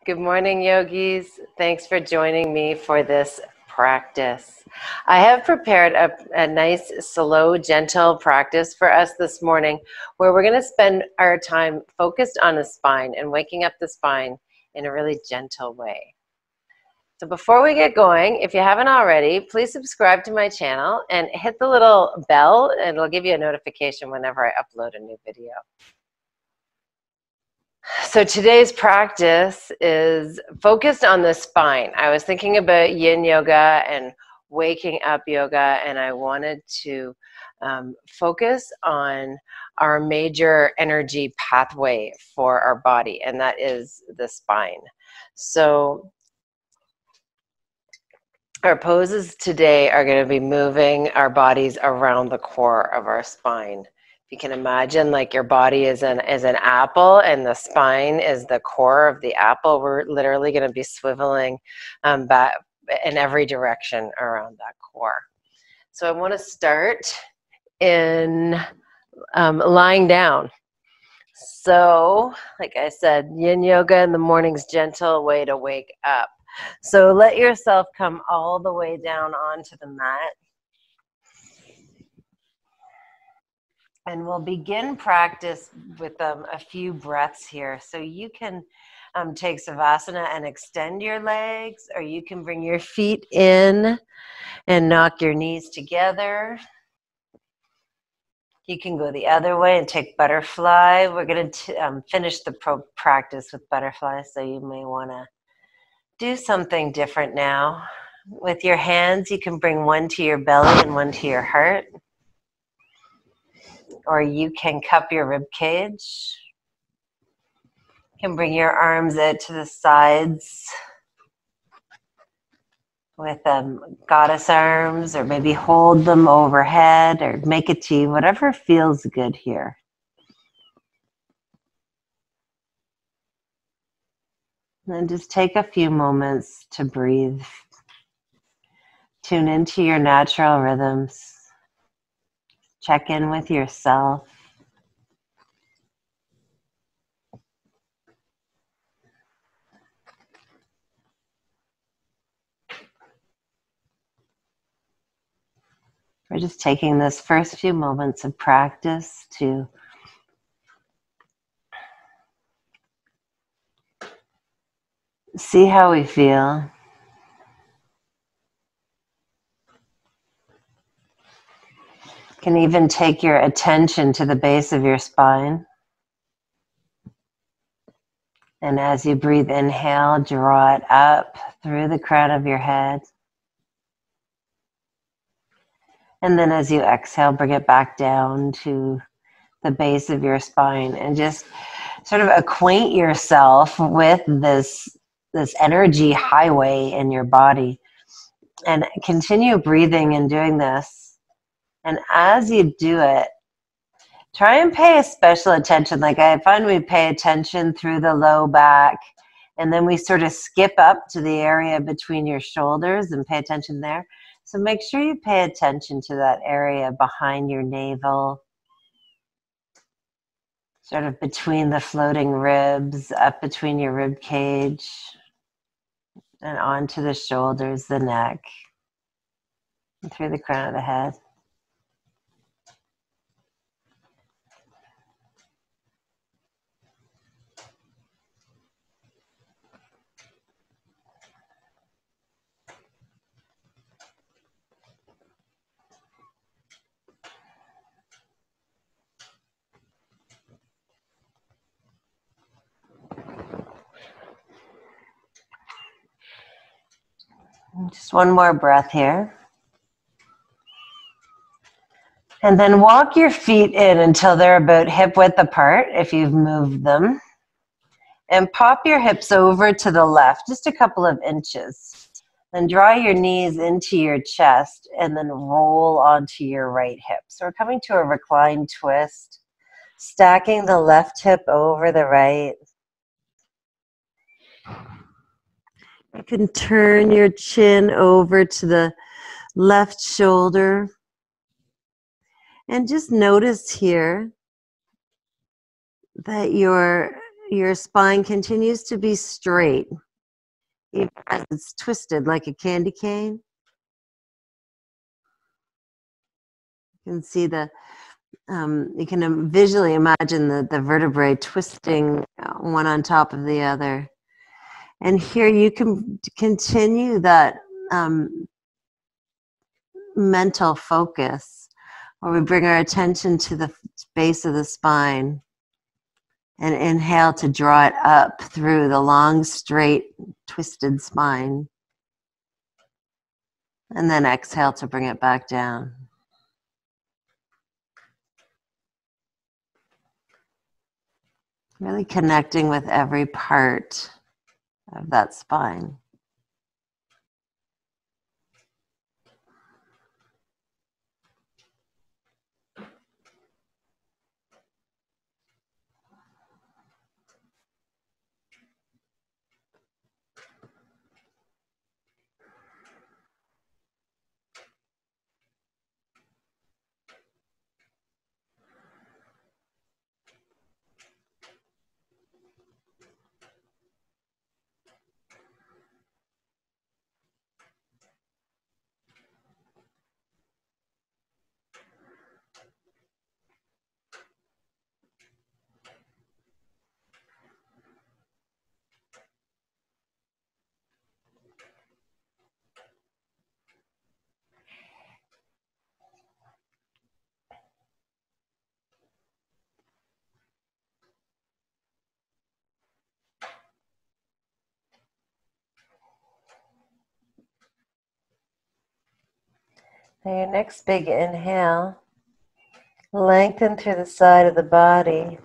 Good morning, yogis. Thanks for joining me for this practice. I have prepared a nice, slow, gentle practice for us this morning where we're going to spend our time focused on the spine and waking up the spine in a really gentle way. So before we get going, if you haven't already, please subscribe to my channel and hit the little bell, and it'll give you a notification whenever I upload a new video. So today's practice is focused on the spine. I was thinking about yin yoga and waking up yoga, and I wanted to focus on our major energy pathway for our body, and that is the spine. So our poses today are going to be moving our bodies around the core of our spine. You can imagine like your body is an apple and the spine is the core of the apple. We're literally going to be swiveling back in every direction around that core. So I want to start in lying down. So like I said, yin yoga in the morning's gentle way to wake up. So let yourself come all the way down onto the mat. And we'll begin practice with a few breaths here. So you can take Savasana and extend your legs, or you can bring your feet in and knock your knees together. You can go the other way and take butterfly. We're going to finish the practice with butterfly, so you may want to do something different now. With your hands, you can bring one to your belly and one to your heart. Or you can cup your rib cage. You can bring your arms out to the sides with goddess arms, or maybe hold them overhead, or make a T, whatever feels good here. And then just take a few moments to breathe. Tune into your natural rhythms. Check in with yourself. We're just taking this first few moments of practice to see how we feel. You can even take your attention to the base of your spine. And as you breathe, inhale, draw it up through the crown of your head. And then as you exhale, bring it back down to the base of your spine, and just sort of acquaint yourself with this energy highway in your body. And continue breathing and doing this. And as you do it, try and pay special attention. Like I find we pay attention through the low back, and then we sort of skip up to the area between your shoulders and pay attention there. So make sure you pay attention to that area behind your navel, sort of between the floating ribs, up between your rib cage, and onto the shoulders, the neck, and through the crown of the head. Just one more breath here. And then walk your feet in until they're about hip width apart, if you've moved them. And pop your hips over to the left, just a couple of inches. Then draw your knees into your chest and then roll onto your right hip. So we're coming to a reclined twist, stacking the left hip over the right. You can turn your chin over to the left shoulder. And just notice here that your your spine continues to be straight, even as it's twisted like a candy cane. You can see you can visually imagine the vertebrae twisting one on top of the other. And here you can continue that mental focus, where we bring our attention to the base of the spine and inhale to draw it up through the long, straight, twisted spine. And then exhale to bring it back down. Really connecting with every part of that spine. Now your next big inhale, lengthen through the side of the body,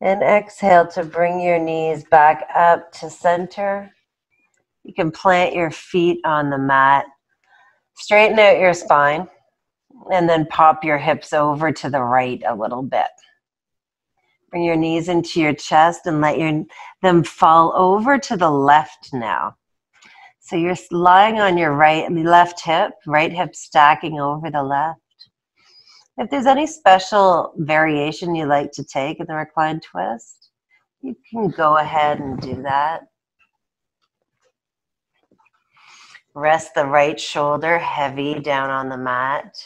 and exhale to bring your knees back up to center. You can plant your feet on the mat, straighten out your spine, and then pop your hips over to the right a little bit. Bring your knees into your chest and let them fall over to the left now. So you're lying on your left hip stacking over the left. If there's any special variation you like to take in the reclined twist, you can go ahead and do that. Rest the right shoulder heavy down on the mat.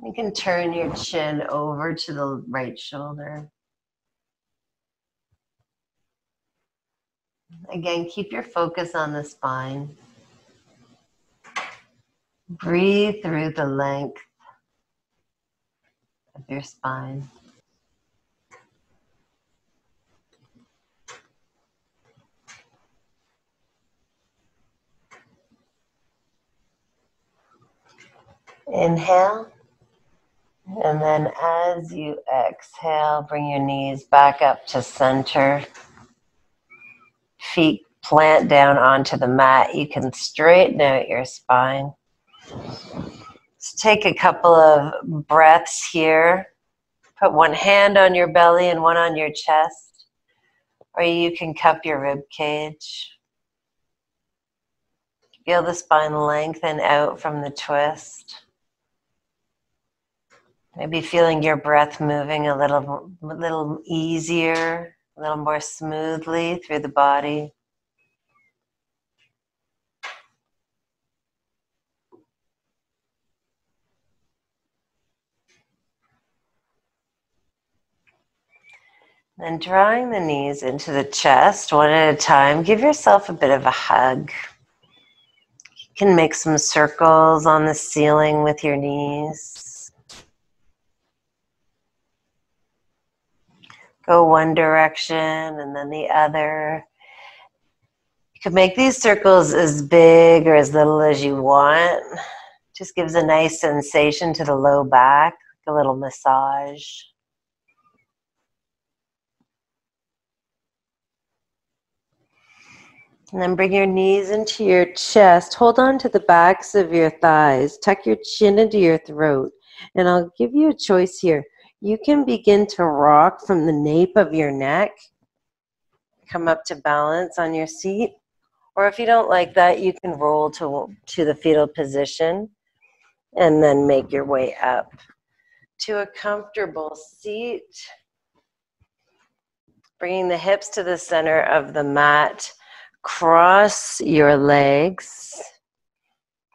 You can turn your chin over to the right shoulder. Again, keep your focus on the spine. Breathe through the length of your spine. Inhale, and then as you exhale, bring your knees back up to center. Feet plant down onto the mat. You can straighten out your spine. Let's take a couple of breaths here. Put one hand on your belly and one on your chest, or you can cup your rib cage. Feel the spine lengthen out from the twist. Maybe feeling your breath moving a little easier, a little more smoothly through the body. Then drawing the knees into the chest one at a time, give yourself a bit of a hug. You can make some circles on the ceiling with your knees. Go one direction and then the other. You can make these circles as big or as little as you want. Just gives a nice sensation to the low back, like a little massage. And then bring your knees into your chest. Hold on to the backs of your thighs. Tuck your chin into your throat. And I'll give you a choice here. You can begin to rock from the nape of your neck. Come up to balance on your seat. Or if you don't like that, you can roll to the fetal position and then make your way up to a comfortable seat. Bringing the hips to the center of the mat. Cross your legs.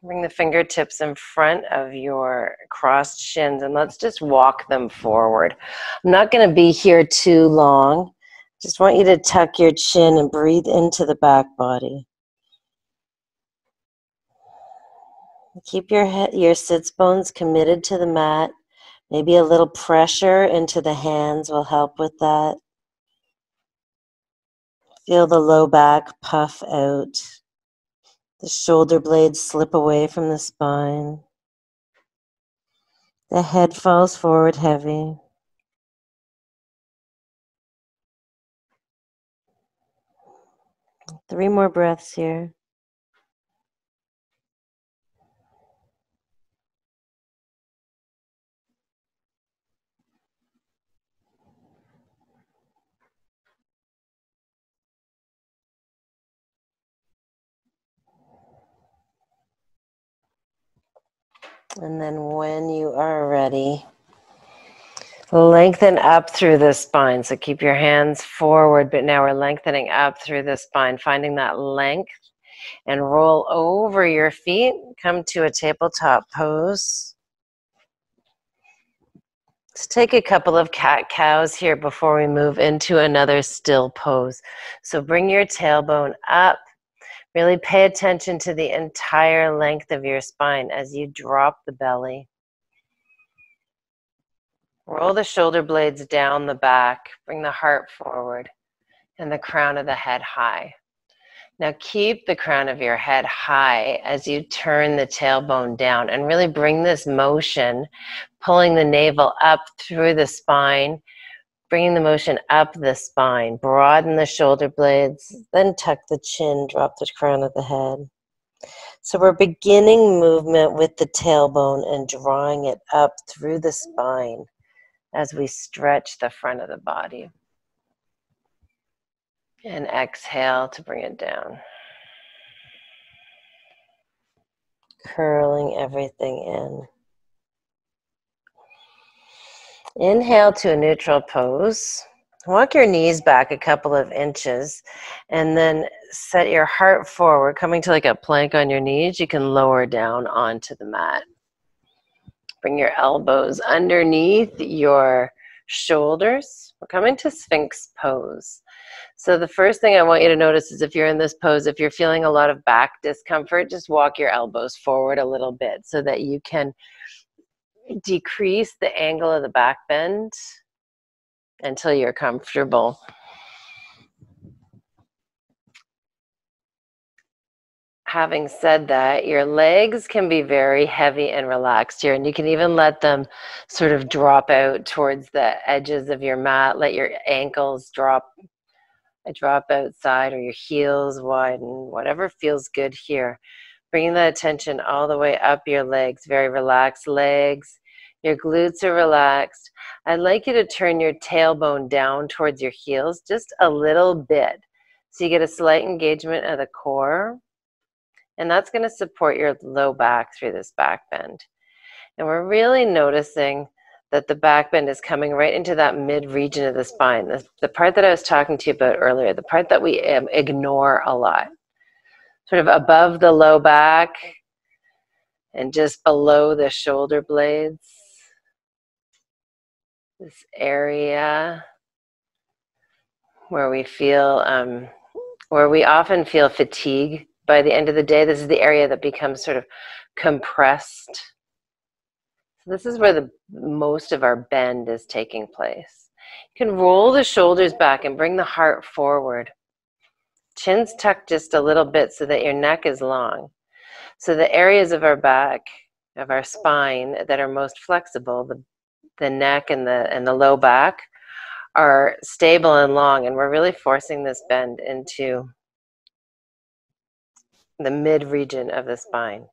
Bring the fingertips in front of your crossed shins and let's just walk them forward. I'm not going to be here too long. Just want you to tuck your chin and breathe into the back body. Keep your sits bones committed to the mat. Maybe a little pressure into the hands will help with that. Feel the low back puff out. The shoulder blades slip away from the spine. The head falls forward heavy. Three more breaths here. And then when you are ready, lengthen up through the spine. So keep your hands forward, but now we're lengthening up through the spine, finding that length, and roll over your feet. Come to a tabletop pose. Let's take a couple of cat-cows here before we move into another still pose. So bring your tailbone up. Really pay attention to the entire length of your spine as you drop the belly. Roll the shoulder blades down the back. Bring the heart forward and the crown of the head high. Now keep the crown of your head high as you turn the tailbone down and really bring this motion, pulling the navel up through the spine, bringing the motion up the spine. Broaden the shoulder blades, then tuck the chin, drop the crown of the head. So we're beginning movement with the tailbone and drawing it up through the spine as we stretch the front of the body. And exhale to bring it down. Curling everything in. Inhale to a neutral pose. Walk your knees back a couple of inches and then set your heart forward, coming to like a plank on your knees. You can lower down onto the mat. Bring your elbows underneath your shoulders. We're coming to Sphinx pose. So the first thing I want you to notice is if you're in this pose, if you're feeling a lot of back discomfort, just walk your elbows forward a little bit so that you can decrease the angle of the back bend until you're comfortable. Having said that, your legs can be very heavy and relaxed here, and you can even let them sort of drop out towards the edges of your mat. Let your ankles drop outside, or your heels widen, whatever feels good here. Bringing the attention all the way up your legs, very relaxed legs. Your glutes are relaxed. I'd like you to turn your tailbone down towards your heels just a little bit. So you get a slight engagement of the core. And that's going to support your low back through this back bend. And we're really noticing that the back bend is coming right into that mid region of the spine. The part that I was talking to you about earlier, the part that we ignore a lot. Sort of above the low back and just below the shoulder blades. This area where we feel, where we often feel fatigue. By the end of the day, this is the area that becomes sort of compressed. So this is where most of our bend is taking place. You can roll the shoulders back and bring the heart forward. Chin's tucked just a little bit so that your neck is long. So the areas of our back, of our spine that are most flexible, the neck and the low back, are stable and long, and we're really forcing this bend into the mid region of the spine.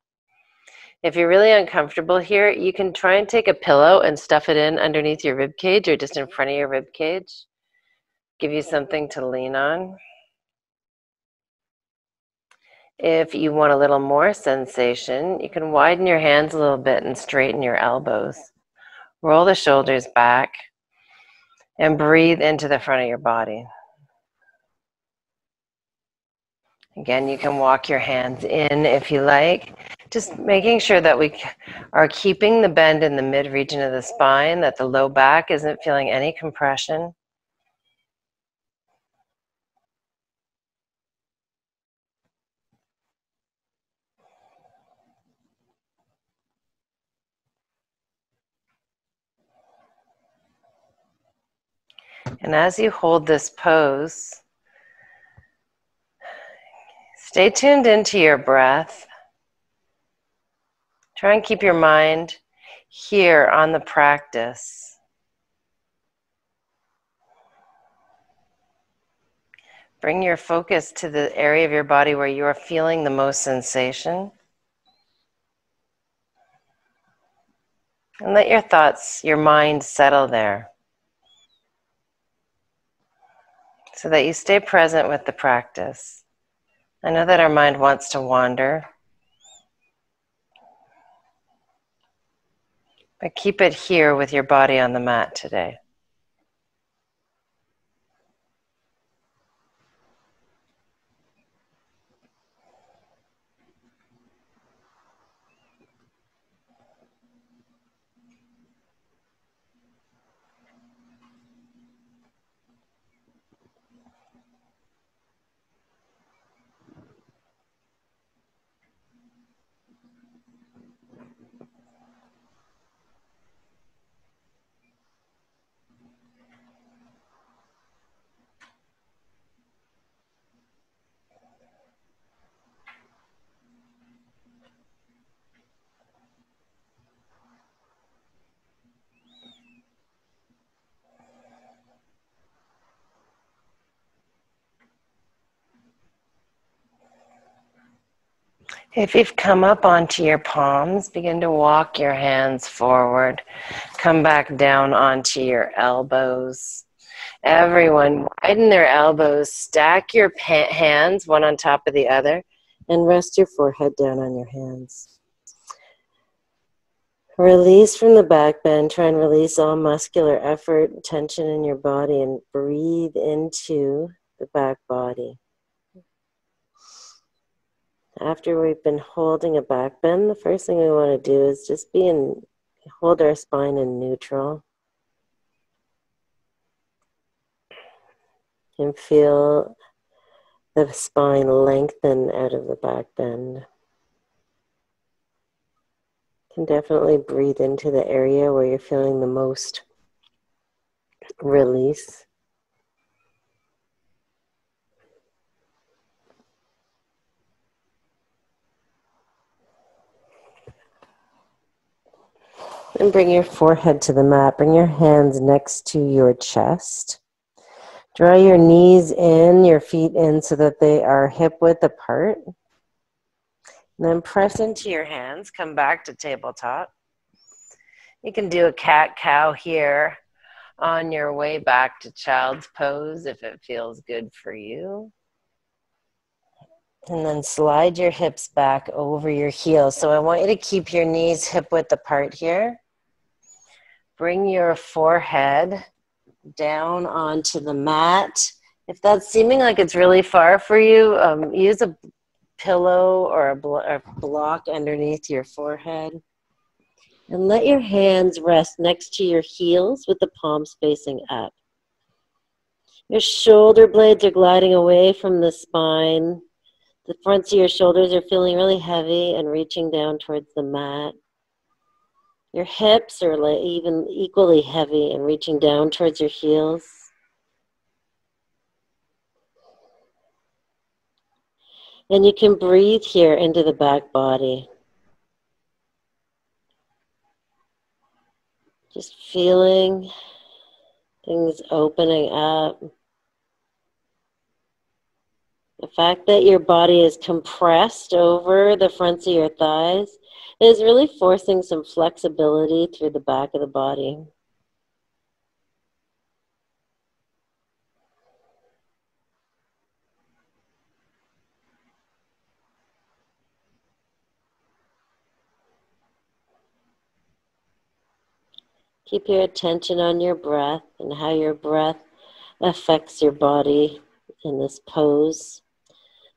If you're really uncomfortable here, you can try and take a pillow and stuff it in underneath your rib cage or just in front of your rib cage. Give you something to lean on. If you want a little more sensation, you can widen your hands a little bit and straighten your elbows. Roll the shoulders back and breathe into the front of your body. Again, you can walk your hands in if you like. Just making sure that we are keeping the bend in the mid region of the spine, that the low back isn't feeling any compression. And as you hold this pose, stay tuned into your breath. Try and keep your mind here on the practice. Bring your focus to the area of your body where you are feeling the most sensation. And let your thoughts, your mind settle there, so that you stay present with the practice. I know that our mind wants to wander, but keep it here with your body on the mat today. If you've come up onto your palms, begin to walk your hands forward. Come back down onto your elbows. Everyone, widen their elbows. Stack your hands one on top of the other, and rest your forehead down on your hands. Release from the back bend. Try and release all muscular effort, tension in your body, and breathe into the back body. After we've been holding a back bend, the first thing we want to do is just hold our spine in neutral. And feel the spine lengthen out of the back bend. You can definitely breathe into the area where you're feeling the most release. And bring your forehead to the mat. Bring your hands next to your chest. Draw your knees in, your feet in so that they are hip width apart. And then press into your hands. Come back to tabletop. You can do a cat-cow here on your way back to child's pose if it feels good for you. And then slide your hips back over your heels. So I want you to keep your knees hip width apart here. Bring your forehead down onto the mat. If that's seeming like it's really far for you, use a pillow or a block underneath your forehead. And let your hands rest next to your heels with the palms facing up. Your shoulder blades are gliding away from the spine. The fronts of your shoulders are feeling really heavy and reaching down towards the mat. Your hips are even equally heavy and reaching down towards your heels. And you can breathe here into the back body. Just feeling things opening up. The fact that your body is compressed over the fronts of your thighs is really forcing some flexibility through the back of the body. Keep your attention on your breath and how your breath affects your body in this pose.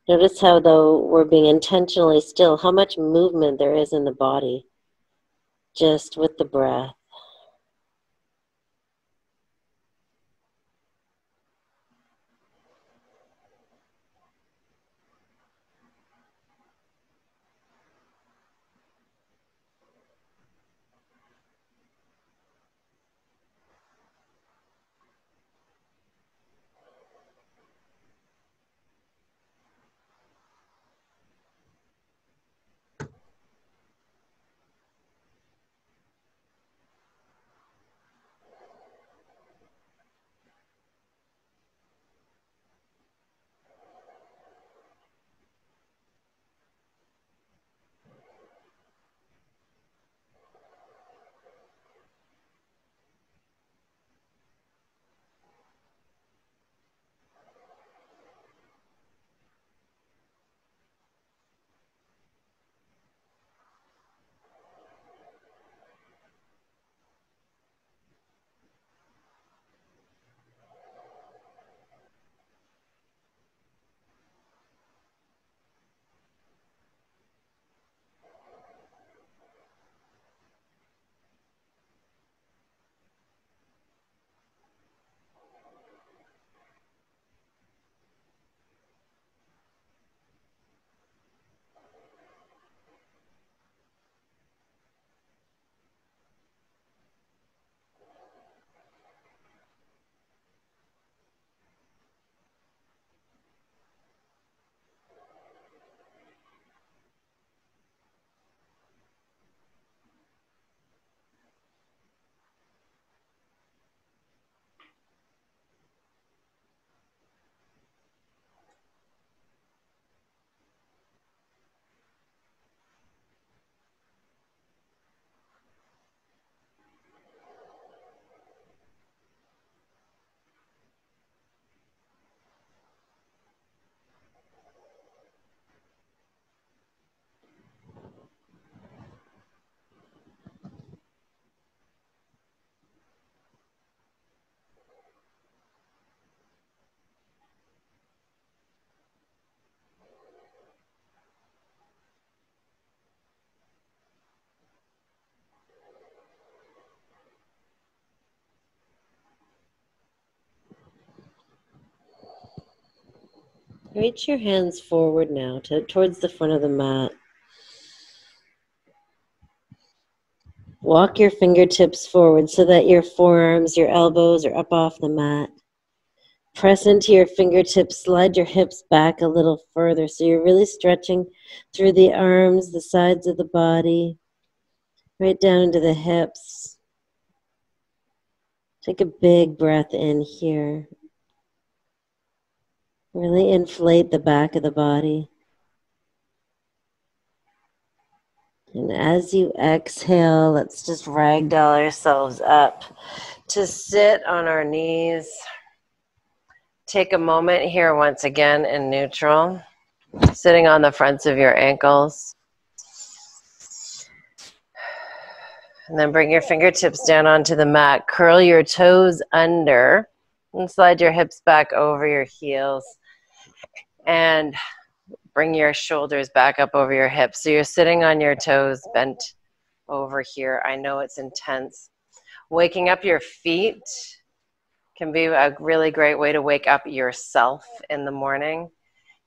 Notice how, though we're being intentionally still, how much movement there is in the body, just with the breath. Reach your hands forward now towards the front of the mat. Walk your fingertips forward so that your forearms, your elbows are up off the mat. Press into your fingertips, slide your hips back a little further so you're really stretching through the arms, the sides of the body, right down to the hips. Take a big breath in here. Really inflate the back of the body. And as you exhale, let's just ragdoll ourselves up to sit on our knees. Take a moment here once again in neutral, sitting on the fronts of your ankles. And then bring your fingertips down onto the mat. Curl your toes under and slide your hips back over your heels. And bring your shoulders back up over your hips. So you're sitting on your toes, bent over here. I know it's intense. Waking up your feet can be a really great way to wake up yourself in the morning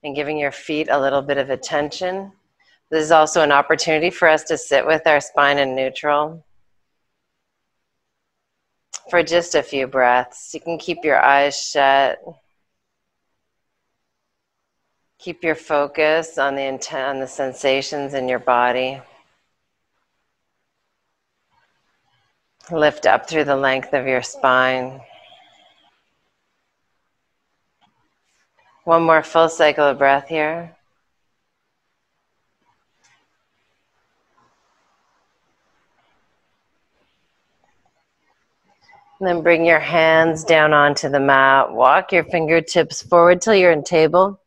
and giving your feet a little bit of attention. This is also an opportunity for us to sit with our spine in neutral for just a few breaths. You can keep your eyes shut. Keep your focus on the sensations in your body. Lift up through the length of your spine. One more full cycle of breath here. And then bring your hands down onto the mat. Walk your fingertips forward till you're in table.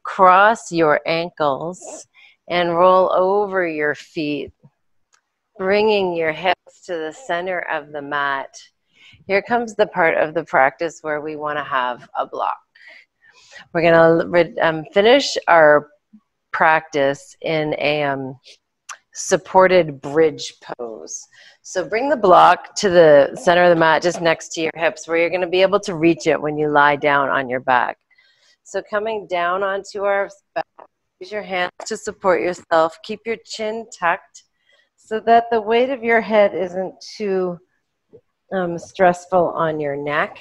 Cross your ankles and roll over your feet, bringing your hips to the center of the mat. Here comes the part of the practice where we want to have a block. We're going to finish our practice in a supported bridge pose. So bring the block to the center of the mat just next to your hips where you're going to be able to reach it when you lie down on your back. So coming down onto our back, use your hands to support yourself. Keep your chin tucked so that the weight of your head isn't too stressful on your neck.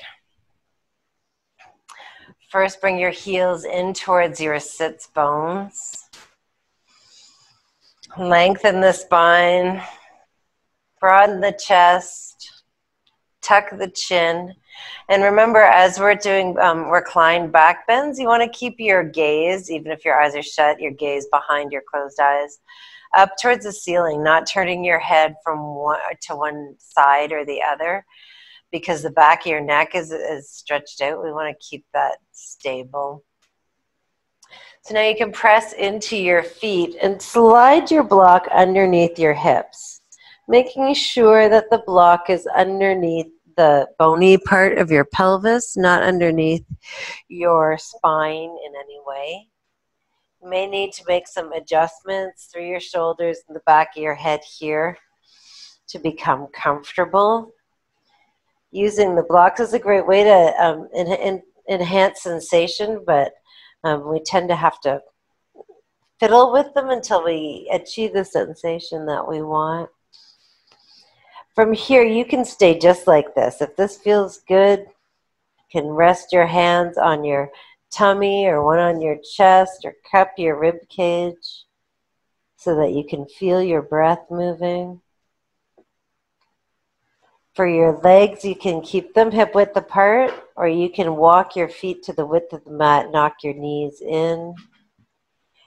First, bring your heels in towards your sits bones. Lengthen the spine. Broaden the chest. Tuck the chin. And remember, as we're doing reclined back bends, you want to keep your gaze, even if your eyes are shut, your gaze behind your closed eyes, up towards the ceiling, not turning your head from one side or the other, because the back of your neck is stretched out. We want to keep that stable. So now you can press into your feet and slide your block underneath your hips, making sure that the block is underneath the bony part of your pelvis, not underneath your spine in any way. You may need to make some adjustments through your shoulders and the back of your head here to become comfortable. Using the blocks is a great way to enhance sensation, but we tend to have to fiddle with them until we achieve the sensation that we want. From here, you can stay just like this. If this feels good, you can rest your hands on your tummy or one on your chest or cup your rib cage so that you can feel your breath moving. For your legs, you can keep them hip width apart, or you can walk your feet to the width of the mat, knock your knees in.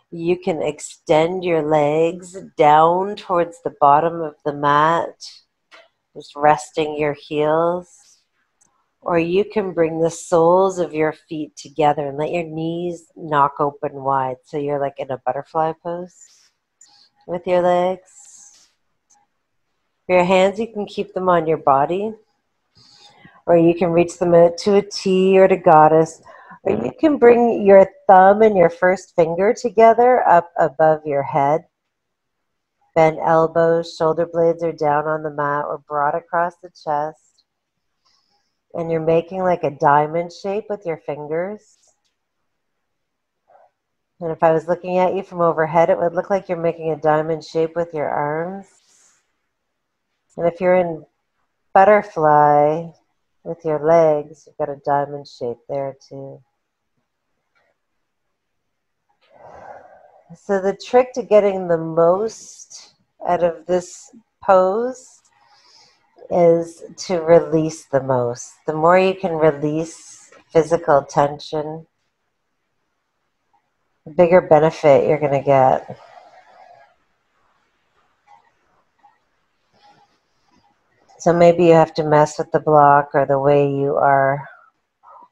You can extend your legs down towards the bottom of the mat, just resting your heels. Or you can bring the soles of your feet together and let your knees knock open wide. So you're like in a butterfly pose with your legs. For your hands, you can keep them on your body. Or you can reach them out to a T or to goddess. Or you can bring your thumb and your first finger together up above your head. Bend elbows, shoulder blades are down on the mat or broad across the chest. And you're making like a diamond shape with your fingers. And if I was looking at you from overhead, it would look like you're making a diamond shape with your arms. And if you're in butterfly with your legs, you've got a diamond shape there too. So the trick to getting the most out of this pose is to release the most. The more you can release physical tension, the bigger benefit you're going to get. So maybe you have to mess with the block or the way you are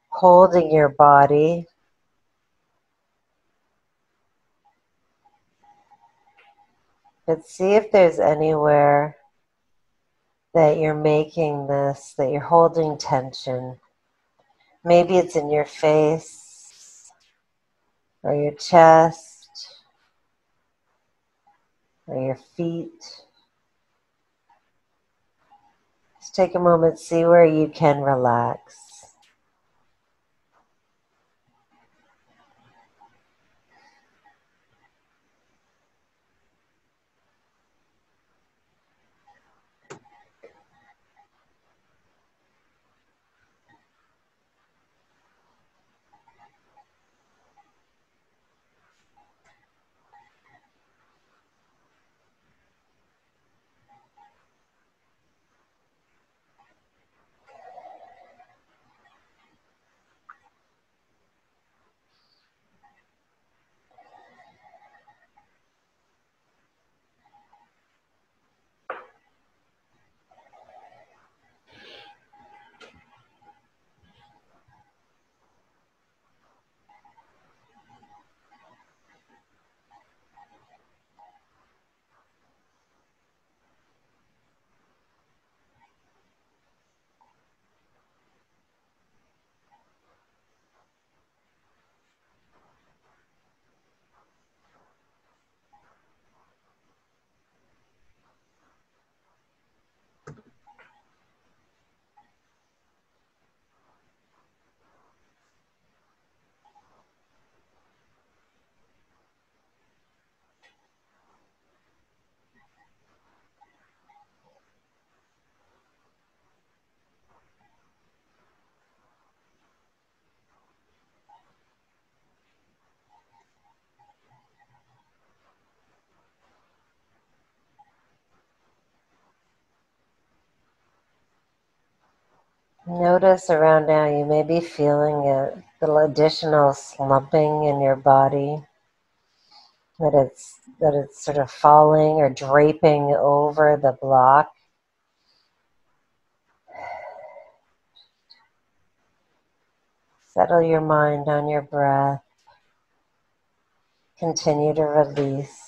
holding your body. But see if there's anywhere that you're making this, that you're holding tension. Maybe it's in your face or your chest or your feet. Just take a moment, see where you can relax. Notice around now you may be feeling a little additional slumping in your body, that it's sort of falling or draping over the block. Settle your mind on your breath. Continue to release.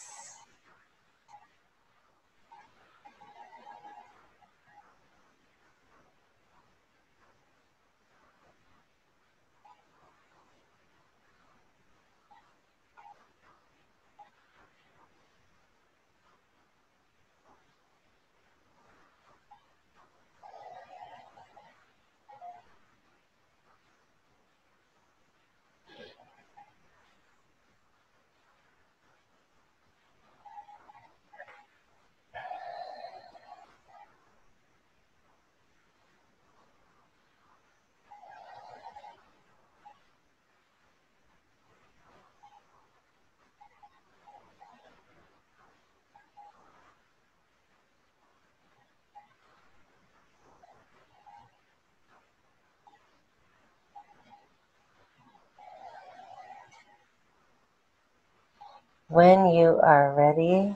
When you are ready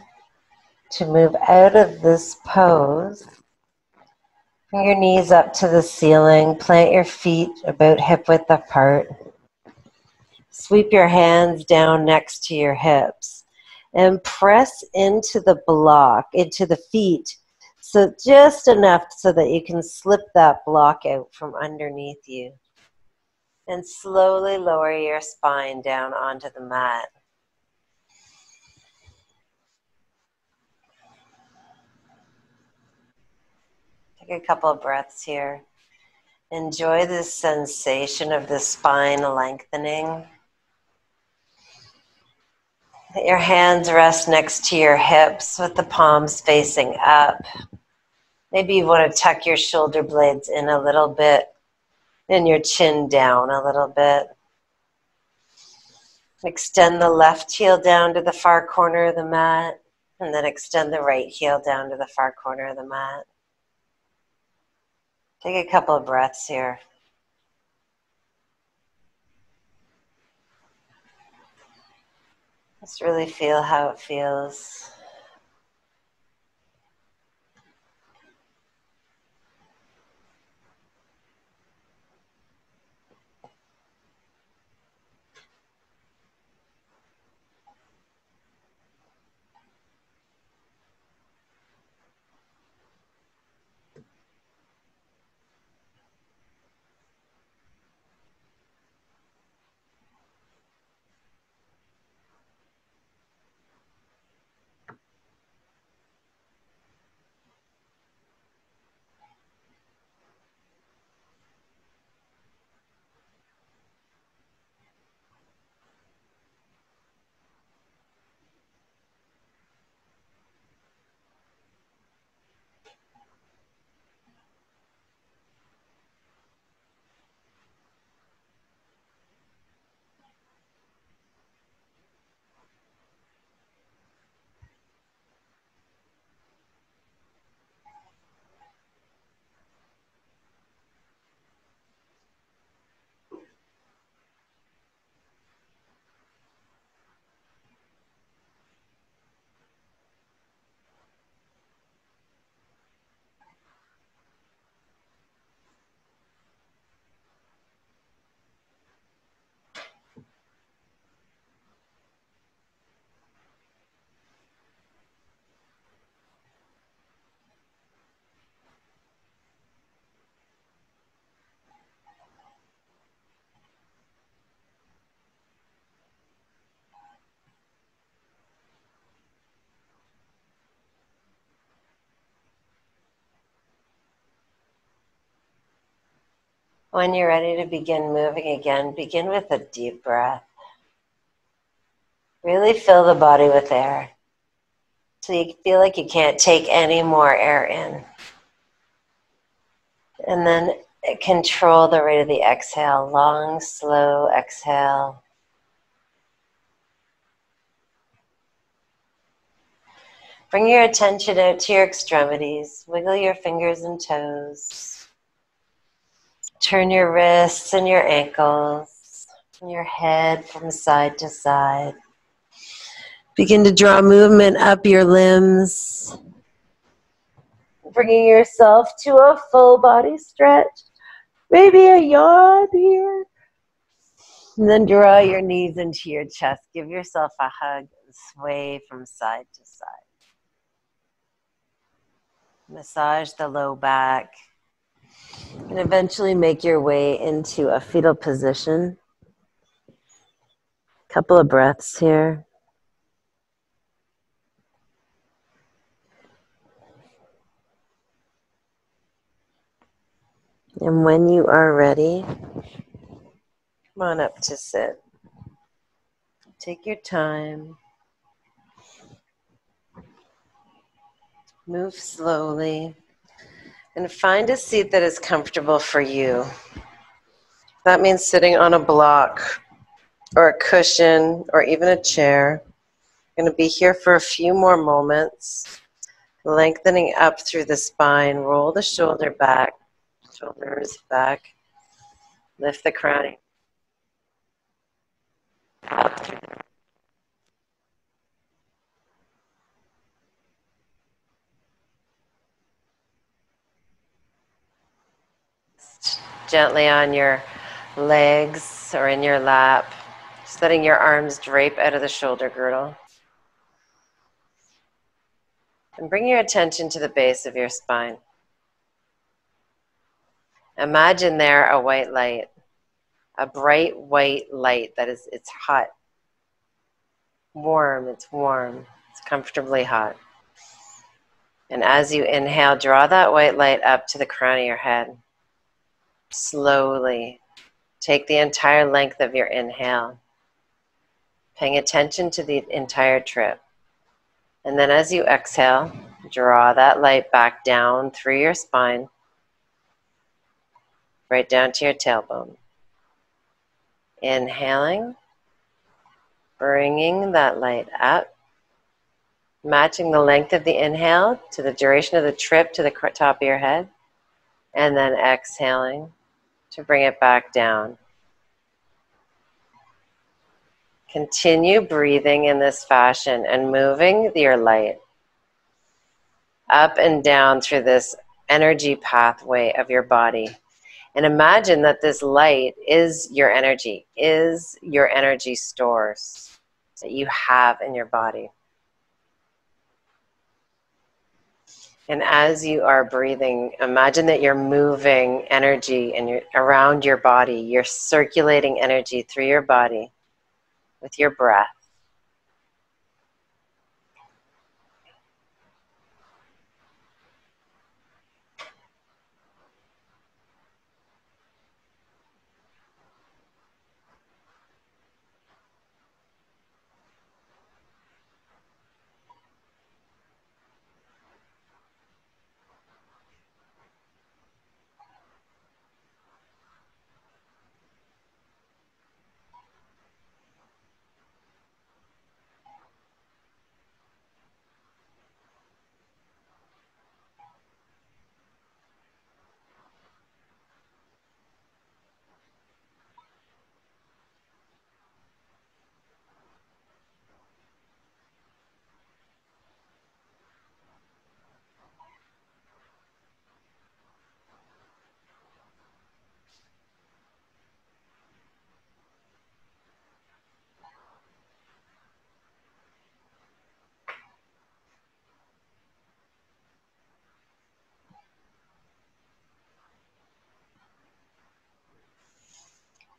to move out of this pose, bring your knees up to the ceiling, plant your feet about hip width apart. Sweep your hands down next to your hips and press into the block, into the feet, so just enough so that you can slip that block out from underneath you. And slowly lower your spine down onto the mat. Take a couple of breaths here. Enjoy this sensation of the spine lengthening. Let your hands rest next to your hips with the palms facing up. Maybe you want to tuck your shoulder blades in a little bit and your chin down a little bit. Extend the left heel down to the far corner of the mat, and then extend the right heel down to the far corner of the mat. Take a couple of breaths here. Just really feel how it feels. When you're ready to begin moving again, begin with a deep breath. Really fill the body with air so you feel like you can't take any more air in. And then control the rate of the exhale. Long, slow exhale. Bring your attention out to your extremities. Wiggle your fingers and toes. Turn your wrists and your ankles and your head from side to side. Begin to draw movement up your limbs, bringing yourself to a full body stretch. Maybe a yawn here. And then draw your knees into your chest. Give yourself a hug and sway from side to side. Massage the low back. And eventually make your way into a fetal position. Couple of breaths here. And when you are ready, come on up to sit. Take your time. Move slowly. And find a seat that is comfortable for you. That means sitting on a block or a cushion or even a chair. I'm going to be here for a few more moments. Lengthening up through the spine. Roll the shoulders back. Lift the crown up through the gently on your legs or in your lap. Just letting your arms drape out of the shoulder girdle. And bring your attention to the base of your spine. Imagine there a white light, a bright white light that is, it's hot, warm, it's comfortably hot. And as you inhale, draw that white light up to the crown of your head. Slowly take the entire length of your inhale, paying attention to the entire trip. And then as you exhale, draw that light back down through your spine, right down to your tailbone. Inhaling, bringing that light up, matching the length of the inhale to the duration of the trip to the top of your head, and then exhaling to bring it back down. Continue breathing in this fashion and moving your light up and down through this energy pathway of your body. And imagine that this light is your energy stores that you have in your body. And as you are breathing, imagine that you're moving energy and around your body. You're circulating energy through your body with your breath.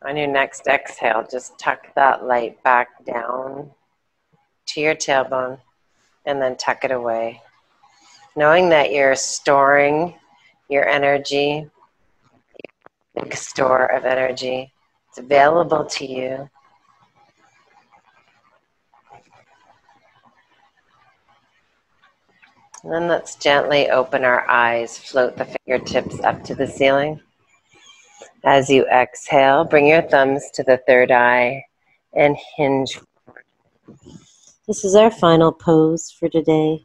On your next exhale, just tuck that light back down to your tailbone and then tuck it away. Knowing that you're storing your energy, big store of energy, it's available to you. And then let's gently open our eyes, float the fingertips up to the ceiling. As you exhale, bring your thumbs to the third eye and hinge forward. This is our final pose for today.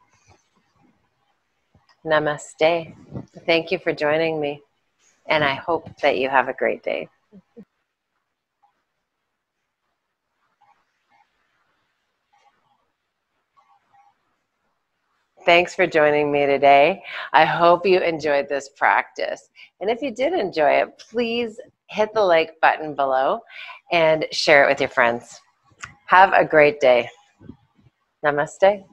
Namaste. Thank you for joining me. And I hope that you have a great day. Thanks for joining me today. I hope you enjoyed this practice. And if you did enjoy it, please hit the like button below and share it with your friends. Have a great day. Namaste.